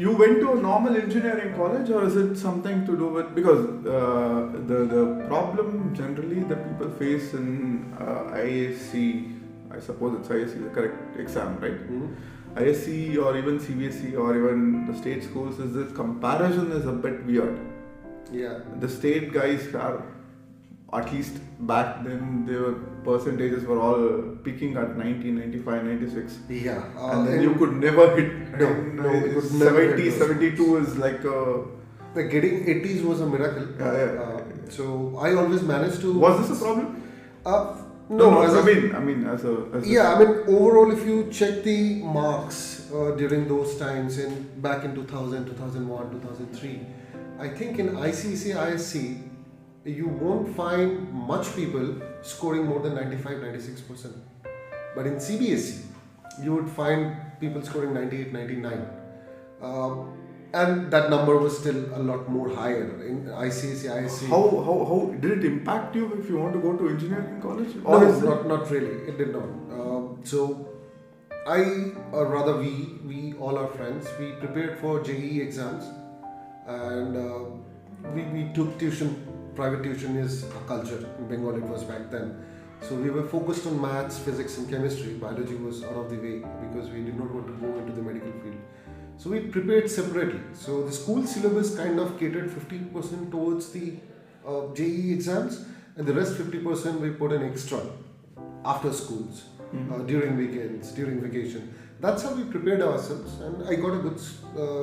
you went to a normal engineering college, or is it something to do with, because the problem generally that people face in ISC, I suppose it's ISC, the correct exam, right? ISC or even CBSE or even the state schools, is this comparison is a bit weird. Yeah. The state guys are, at least back then, their percentages were all peaking at 90, 95, 96. Yeah. And then you could never hit. No, you could never 70, hit 72 is like a... Like getting 80s was a miracle. Yeah. So I always managed to... Was this a problem? No, I mean, as a overall, if you check the marks during those times, back in 2000, 2001, 2003, I think in ICC, ISC, you won't find much people scoring more than 95, 96%. But in CBSE, you would find people scoring 98, 99. And that number was still a lot more higher in ICC, ISC. How did it impact you if you want to go to engineering college? No, not really. It did not. So I, or rather we all our friends, we prepared for JEE exams, and we took tuition. Private tuition is a culture in Bengal. It was back then. So we were focused on maths, physics, and chemistry. Biology was out of the way because we did not want to go into the medical field. So we prepared separately. So the school syllabus kind of catered 50% towards the JEE exams, and the rest 50% we put in extra after schools, during weekends, during vacation. That's how we prepared ourselves, and I got a good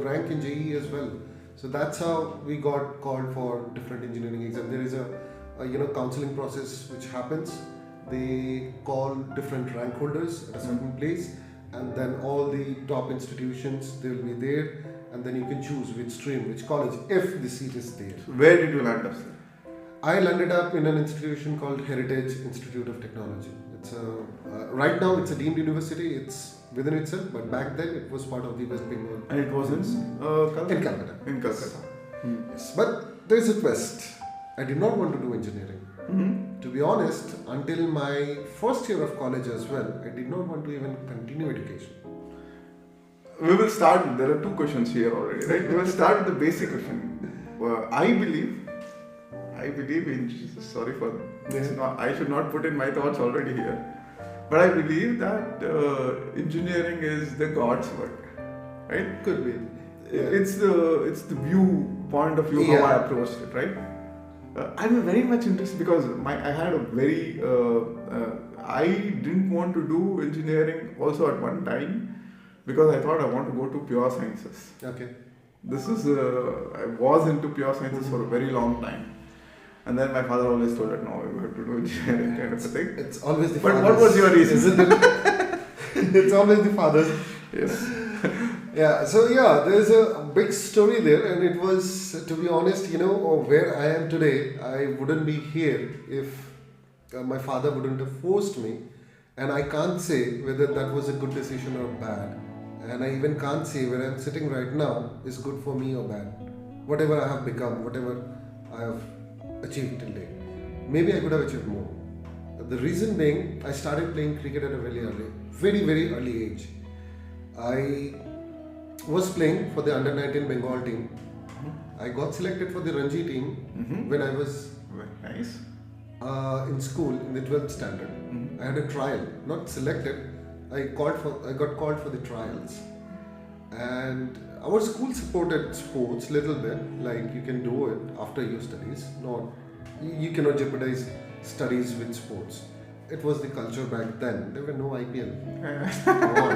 rank in JEE as well. So that's how we got called for different engineering exams. There is a counseling process which happens. They call different rank holders at a certain place, and then all the top institutions, they will be there, and then you can choose which stream, which college, if the seat is there. Where did you land up, sir? I landed up in an institution called Heritage Institute of Technology. It's right now it's a deemed university. It's within itself, but back then it was part of the West Bengal. And it was in Calcutta. In Calcutta. Yes, but there is a twist. I did not want to do engineering. To be honest, until my first year of college as well, I did not want to even continue education. We will start. There are two questions here already, right? We will start with the basic question. I believe in. Sorry for this. I should not put in my thoughts already here. But I believe that engineering is the God's work, right? Could be. Yeah. It's the point of view how I approached it, right? I'm very much interested because I had a very I didn't want to do engineering also at one time because I thought I want to go to pure sciences. Okay. This is I was into pure sciences for a very long time. And then my father always told that no, you have to do engineering kind of a thing. It's always the But fathers. what was your reason? Isn't it? It's always the fathers. Yes. Yeah, so there's a big story there, and it was, to be honest, where I am today, I wouldn't be here if my father wouldn't have forced me, and I can't say whether that was a good decision or bad, and I even can't say where I'm sitting right now is good for me or bad. Whatever I have become, whatever I have achieved till date, maybe I could have achieved more. The reason being, I started playing cricket at a very very early age. I was playing for the under-19 Bengal team. I got selected for the Ranji team when I was Very nice. in school in the 12th standard. I had a trial, not selected. I got called for the trials, and our school supported sports little bit. Like you can do it after your studies. You cannot jeopardize studies with sports. It was the culture back then. There were no IPL. Come on.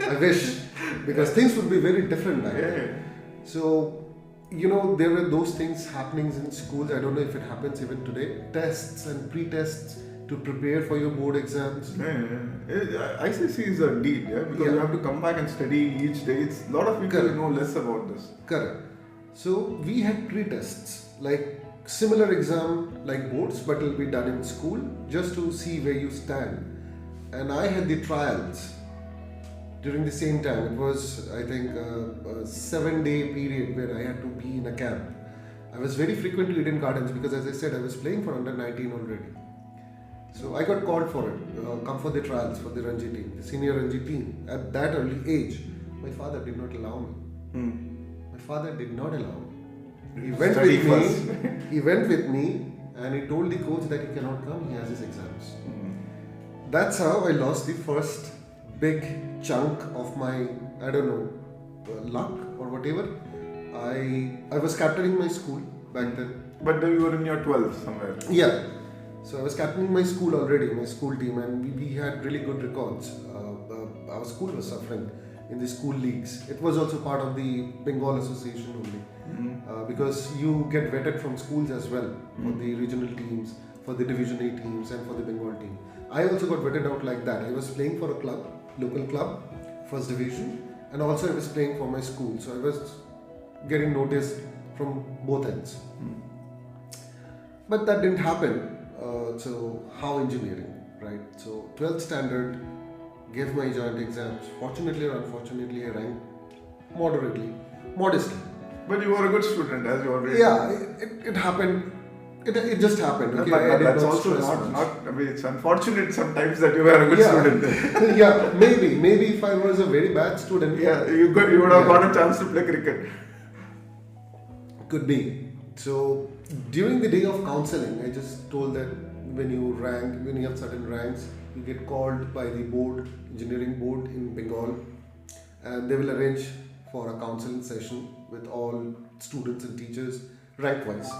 I wish, because things would be very different back then. So, there were those things happening in schools. I don't know if it happens even today. Tests and pre-tests to prepare for your board exams. ICC is a deal, because you have to come back and study each day. A lot of people know less about this. Correct. So, we had pre-tests, like similar exam like boards, but it will be done in school just to see where you stand. And I had the trials during the same time. It was, I think, a 7-day period where I had to be in a camp. I was very frequent to Eden Gardens because, as I said, I was playing for under-19 already. So I got called for it, come for the trials for the Ranji team, the senior Ranji team. At that early age, my father did not allow me. My father did not allow. He Study first. He went with me, and he told the coach that he cannot come. He has his exams. That's how I lost the first big chunk of my, I don't know, luck or whatever. I was captaining my school back then. But then you were in your 12th somewhere. Yeah. So I was captaining my school already, my school team, and we had really good records. Our school was suffering in the school leagues. It was also part of the Bengal Association only. Because you get vetted from schools as well for the regional teams, for the Division A teams, and for the Bengal team. I also got vetted out like that. I was playing for a club, local club, first division, and also I was playing for my school. So I was getting noticed from both ends. But that didn't happen. So how engineering, right? So 12th standard, gave my joint exams. Fortunately or unfortunately, I ranked modestly. But you were a good student, as you already. Yeah, it happened. It just happened. Okay, But that's not also stress much. not. I mean, it's unfortunate sometimes that you were a good student. Yeah, maybe if I was a very bad student. Yeah, you would have got a chance to play cricket. Could be. So during the day of counseling, I just told that when you have certain ranks, you get called by the board, engineering board in Bengal, and they will arrange for a counseling session with all students and teachers rank wise.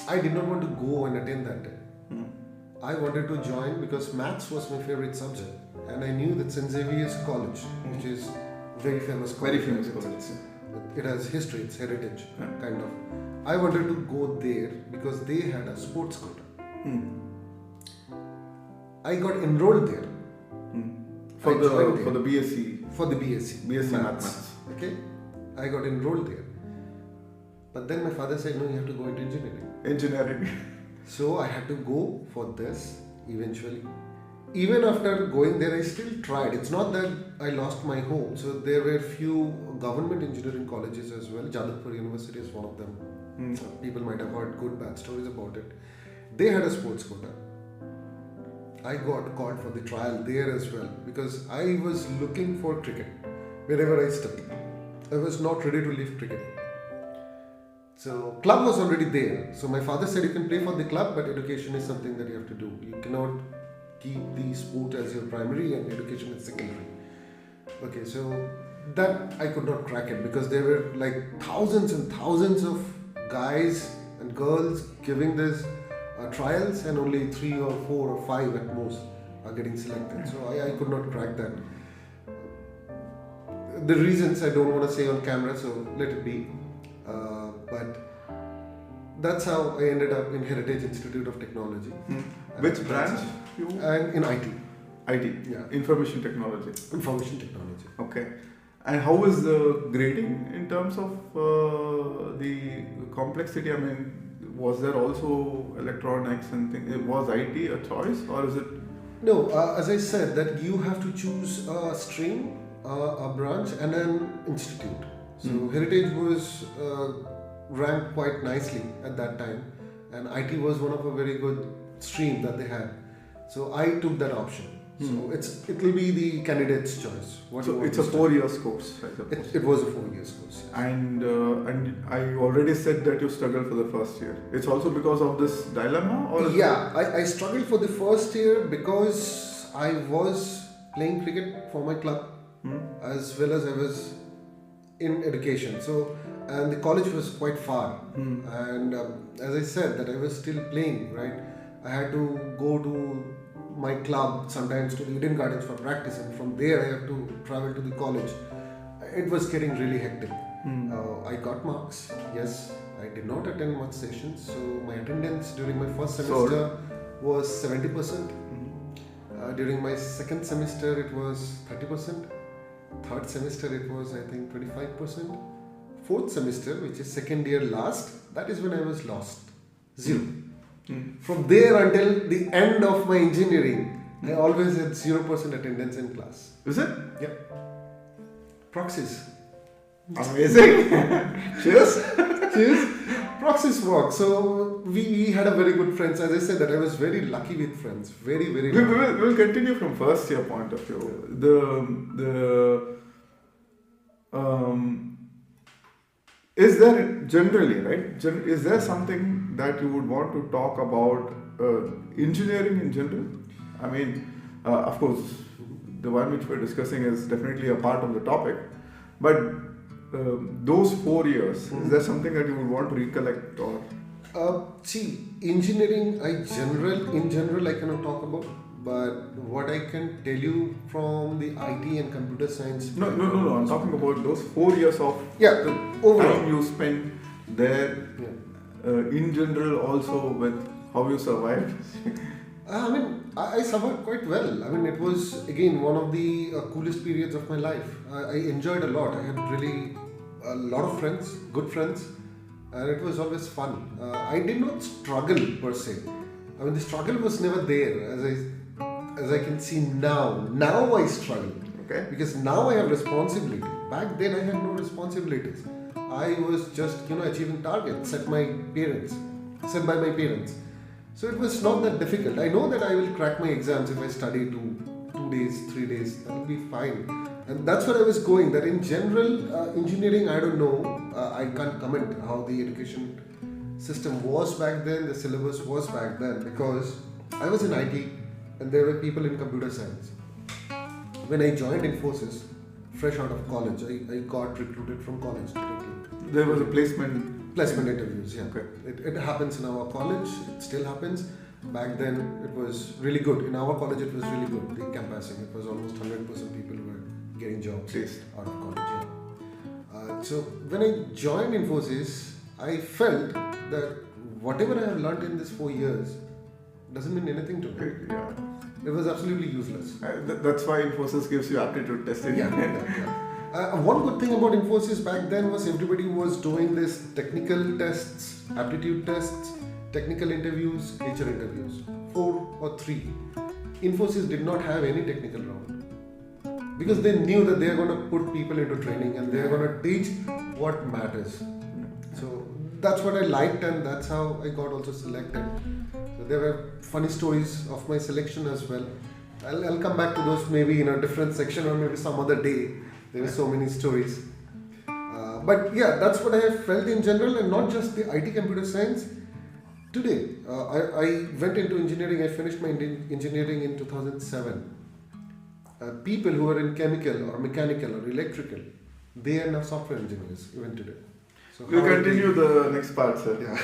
I did not want to go and attend that day. I wanted to join because maths was my favorite subject, and I knew that St. Xavier's College, which is very famous college. Very famous college. It has history, it's heritage, kind of. I wanted to go there because they had a sports quota. I got enrolled there. For the BSc. For the BSc. BSc Maths. Okay. I got enrolled there. But then my father said, no, you have to go into engineering. So I had to go for this eventually. Even after going there, I still tried. It's not that I lost my hope. So there were few government engineering colleges as well. Jadavpur University is one of them. People might have heard good, bad stories about it. They had a sports quota. I got called for the trial there as well because I was looking for cricket wherever I studied. I was not ready to leave cricket. So club was already there. So my father said you can play for the club, but education is something that you have to do. You cannot keep the sport as your primary and education is secondary. Okay, so that I could not crack it because there were like thousands and thousands of guys and girls giving this trials, and only 3 or 4 or 5 at most are getting selected. So I could not crack that. The reasons I don't want to say on camera, so let it be. But that's how I ended up in Heritage Institute of Technology. Which branch? And in IT. IT? Yeah. Information Technology. Information Technology. Okay. And how is the grading in terms of the complexity? I mean, was there also electronics and things? Was IT a choice, or is it? No, as I said, that you have to choose a stream, a branch, and an institute. So Heritage was ranked quite nicely at that time, and IT was one of a very good stream that they had. So I took that option. So it will be the candidate's choice. So it's a 4-year course, I suppose. It was a 4-year course. And I already said that you struggled for the first year. It's also because of this dilemma, or? Yeah, I struggled for the first year because I was playing cricket for my club as well as I was in education. So, and the college was quite far. And as I said, that I was still playing, right? I had to go to my club sometimes to the Eden Gardens for practice, and from there I have to travel to the college. It was getting really hectic. I got marks, yes. I did not attend much sessions, so my attendance during my first semester was 70%. During my second semester it was 30%. Third semester it was, I think, 25%. Fourth semester, which is second year last, that is when I was lost. 0. From there until the end of my engineering, I always had 0% attendance in class. Is it? Yeah. Proxies. Amazing. Cheers. Cheers. Proxies work. So we had a very good friends. As I said, that I was very lucky with friends. Very, very lucky. We'll continue from first year point of view. Is there generally, right? Is there something that you would want to talk about engineering in general? I mean, of course, the one which we're discussing is definitely a part of the topic, but those 4 years, is there something that you would want to recollect or? See, engineering, in general, I cannot talk about. But what I can tell you from the IT and computer science. No. I'm talking about those 4 years of the overall time you spent there. In general, also with how you survived. I mean, I suffered quite well. I mean, it was again one of the coolest periods of my life. I enjoyed a lot. I had really a lot of friends, good friends, and it was always fun. I did not struggle per se. I mean, the struggle was never there, as I can see now. Now I struggle. Okay. Because now I have responsibility. Back then I had no responsibilities. I was just achieving targets set by my parents. So it was not that difficult. I know that I will crack my exams if I study 2 days, 3 days. That will be fine. And that's where I was going. That in general, engineering, I don't know. I can't comment how the education system was back then, the syllabus was back then, because I was in IT and there were people in computer science. When I joined Infosys, fresh out of college, I got recruited from college directly. There was a placement Interviews, yeah. Okay. It happens in our college, it still happens. Back then it was really good. In our college it was really good, the campusing. It was almost 100% people were getting jobs out of college. Yeah. So when I joined Infosys, I felt that whatever I have learned in these 4 years doesn't mean anything to me. Yeah. It was absolutely useless. That's why Infosys gives you aptitude testing. One good thing about Infosys back then was everybody was doing this technical tests, aptitude tests, technical interviews, HR interviews. 4 or 3. Infosys did not have any technical round because they knew that they are going to put people into training and they are going to teach what matters. So that's what I liked, and that's how I got also selected. So there were funny stories of my selection as well. I'll come back to those maybe in a different section or maybe some other day. There were so many stories. But yeah, that's what I have felt in general, and not just the IT computer science. Today, I went into engineering. I finished my engineering in 2007. People who are in chemical or mechanical or electrical, they are now software engineers even today. So we'll continue the next part, sir. Yeah.